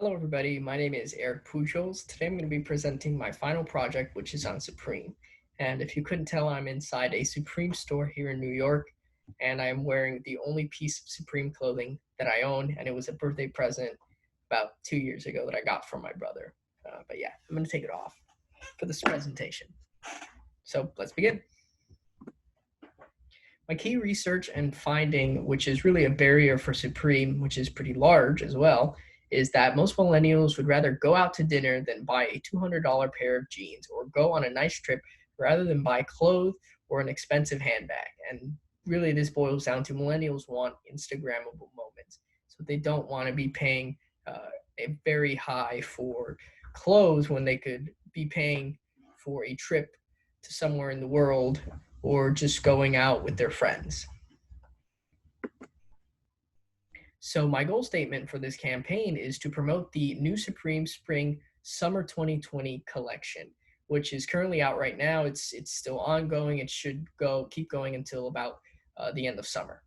Hello, everybody. My name is Eric Pujols. Today I'm going to be presenting my final project, which is on Supreme. And if you couldn't tell, I'm inside a Supreme store here in New York, and I am wearing the only piece of Supreme clothing that I own, and it was a birthday present about 2 years ago that I got from my brother. But yeah, I'm going to take it off for this presentation. So let's begin. My key research and finding, which is really a barrier for Supreme, which is pretty large as well, is that most millennials would rather go out to dinner than buy a $200 pair of jeans or go on a nice trip rather than buy clothes or an expensive handbag. And really, this boils down to millennials want Instagrammable moments. So they don't want to be paying a very high for clothes when they could be paying for a trip to somewhere in the world or just going out with their friends. So my goal statement for this campaign is to promote the new Supreme Spring Summer 2020 collection, which is currently out right now. It's still ongoing. It should keep going until about the end of summer.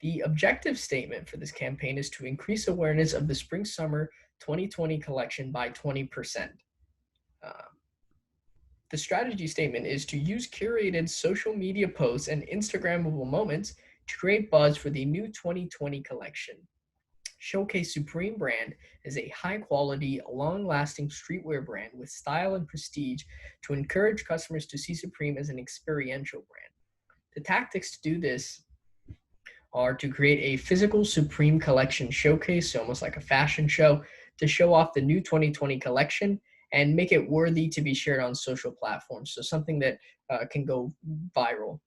The objective statement for this campaign is to increase awareness of the Spring Summer 2020 collection by 20%. The strategy statement is to use curated social media posts and Instagrammable moments to create buzz for the new 2020 collection. Showcase Supreme brand as a high-quality, long-lasting streetwear brand with style and prestige to encourage customers to see Supreme as an experiential brand. The tactics to do this are to create a physical Supreme collection showcase, so almost like a fashion show, to show off the new 2020 collection and make it worthy to be shared on social platforms, so something that can go viral.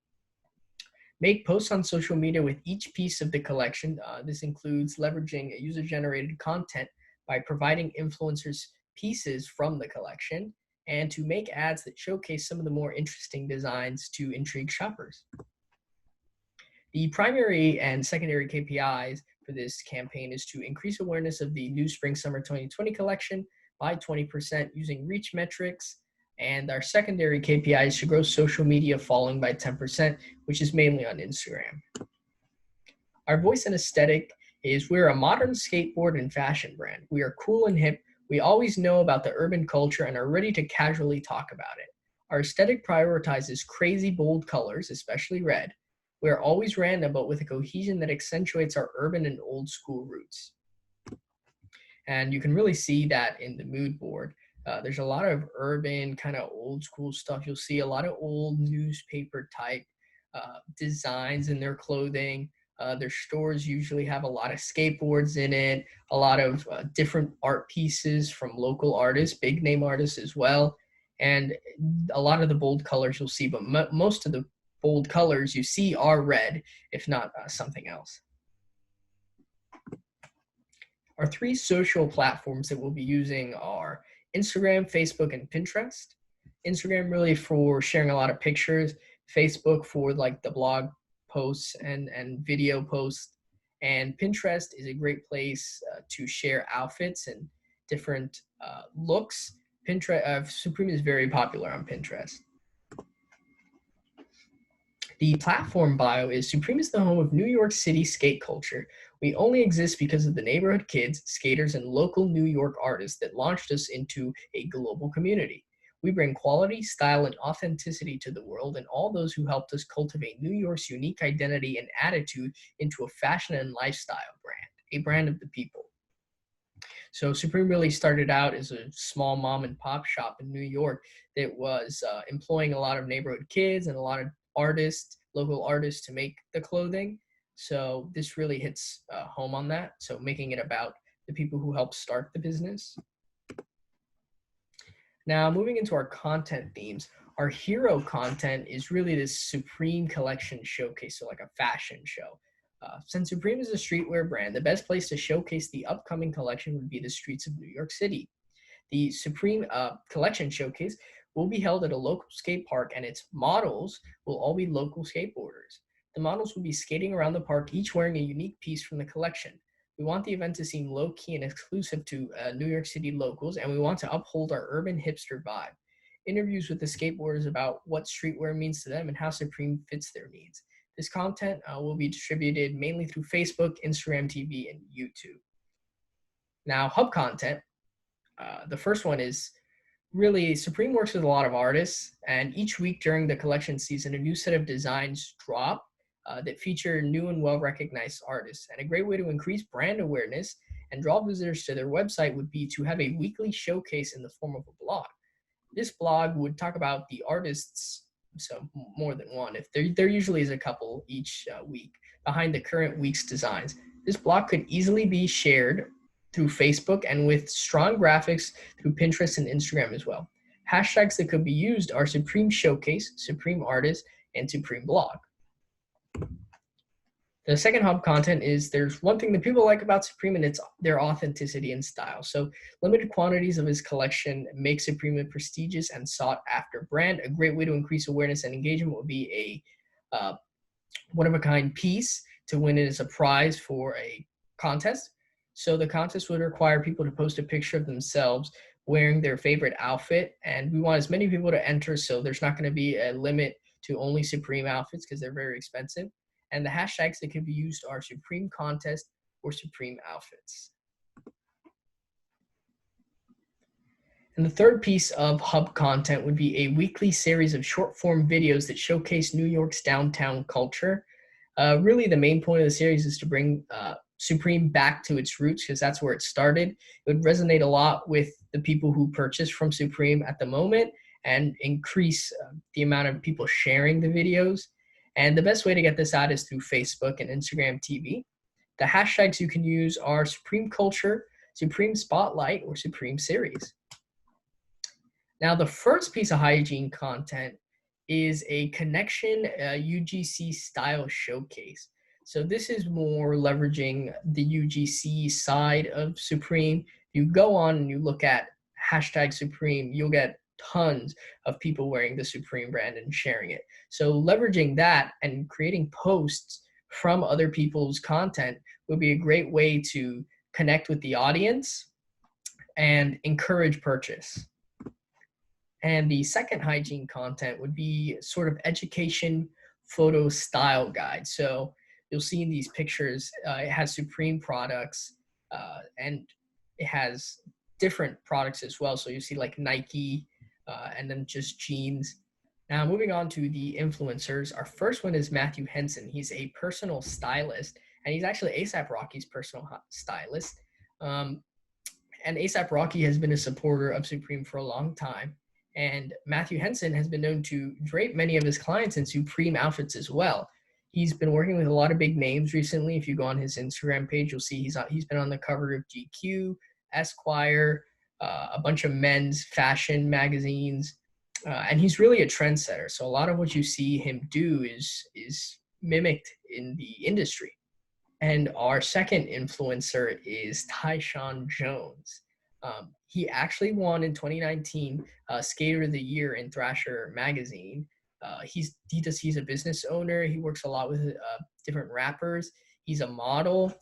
Make posts on social media with each piece of the collection. This includes leveraging user-generated content by providing influencers pieces from the collection, and to make ads that showcase some of the more interesting designs to intrigue shoppers. The primary and secondary KPIs for this campaign is to increase awareness of the new Spring Summer 2020 collection by 20% using reach metrics, and our secondary KPI is to grow social media following by 10%, which is mainly on Instagram. Our voice and aesthetic is we're a modern skateboard and fashion brand. We are cool and hip. We always know about the urban culture and are ready to casually talk about it. Our aesthetic prioritizes crazy bold colors, especially red. We are always random, but with a cohesion that accentuates our urban and old school roots. And you can really see that in the mood board. There's a lot of urban, kind of old school stuff. You'll see a lot of old newspaper type designs in their clothing. Their stores usually have a lot of skateboards in it, a lot of different art pieces from local artists, big name artists as well. And a lot of the bold colors you'll see, but most of the bold colors you see are red, if not something else. Our three social platforms that we'll be using are Instagram, Facebook, and Pinterest. Instagram really for sharing a lot of pictures, Facebook for like the blog posts and video posts, and Pinterest is a great place to share outfits and different looks. Supreme is very popular on Pinterest. The platform bio is Supreme is the home of New York City skate culture. We only exist because of the neighborhood kids, skaters, and local New York artists that launched us into a global community. We bring quality, style, and authenticity to the world and all those who helped us cultivate New York's unique identity and attitude into a fashion and lifestyle brand, a brand of the people. So Supreme really started out as a small mom and pop shop in New York that was employing a lot of neighborhood kids and a lot of artists, local artists to make the clothing. So this really hits home on that. So making it about the people who helped start the business. Now moving into our content themes, our hero content is really this Supreme collection showcase, so like a fashion show. Since Supreme is a streetwear brand, the best place to showcase the upcoming collection would be the streets of New York City. The Supreme collection showcase will be held at a local skate park, and its models will all be local skateboarders. The models will be skating around the park, each wearing a unique piece from the collection. We want the event to seem low-key and exclusive to New York City locals, and we want to uphold our urban hipster vibe. Interviews with the skateboarders about what streetwear means to them and how Supreme fits their needs. This content will be distributed mainly through Facebook, Instagram TV, and YouTube. Now, hub content, the first one is really Supreme works with a lot of artists, and each week during the collection season, a new set of designs drop that feature new and well-recognized artists. And a great way to increase brand awareness and draw visitors to their website would be to have a weekly showcase in the form of a blog. This blog would talk about the artists, so more than one, if there usually is a couple each week, behind the current week's designs. This blog could easily be shared through Facebook and with strong graphics through Pinterest and Instagram as well. Hashtags that could be used are Supreme Showcase, Supreme Artist, and Supreme Blog. The second hub content is there's one thing that people like about Supreme, and it's their authenticity and style. So limited quantities of his collection make Supreme a prestigious and sought after brand. A great way to increase awareness and engagement would be a one-of-a-kind piece to win it as a prize for a contest. So the contest would require people to post a picture of themselves wearing their favorite outfit, and we want as many people to enter, so there's not going to be a limit to only Supreme outfits because they're very expensive. And the hashtags that can be used are Supreme Contest or Supreme Outfits. And the third piece of hub content would be a weekly series of short form videos that showcase New York's downtown culture. Really, the main point of the series is to bring Supreme back to its roots, because that's where it started. It would resonate a lot with the people who purchase from Supreme at the moment and increase the amount of people sharing the videos. And the best way to get this out is through Facebook and Instagram TV. The hashtags you can use are Supreme Culture, Supreme Spotlight, or Supreme Series. Now, the first piece of hygiene content is a connection UGC style showcase. So this is more leveraging the UGC side of Supreme. You go on and you look at hashtag Supreme, you'll get tons of people wearing the Supreme brand and sharing it. So leveraging that and creating posts from other people's content would be a great way to connect with the audience and encourage purchase. And the second hygiene content would be sort of education photo style guide. So you'll see in these pictures, it has Supreme products and it has different products as well. So you see like Nike and then just jeans. Now moving on to the influencers, our first one is Matthew Henson. He's a personal stylist, and he's actually A$AP Rocky's personal stylist. And A$AP Rocky has been a supporter of Supreme for a long time. And Matthew Henson has been known to drape many of his clients in Supreme outfits as well. He's been working with a lot of big names recently. If you go on his Instagram page, you'll see he's been on the cover of GQ, Esquire, a bunch of men's fashion magazines, and he's really a trendsetter. So a lot of what you see him do is mimicked in the industry. And our second influencer is Tyshawn Jones. He actually won in 2019 Skater of the Year in Thrasher magazine. He's a business owner. He works a lot with different rappers. He's a model.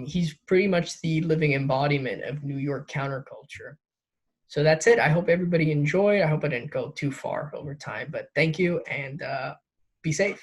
He's pretty much the living embodiment of New York counterculture. So that's it. I hope everybody enjoyed. I hope I didn't go too far over time, but thank you, and be safe.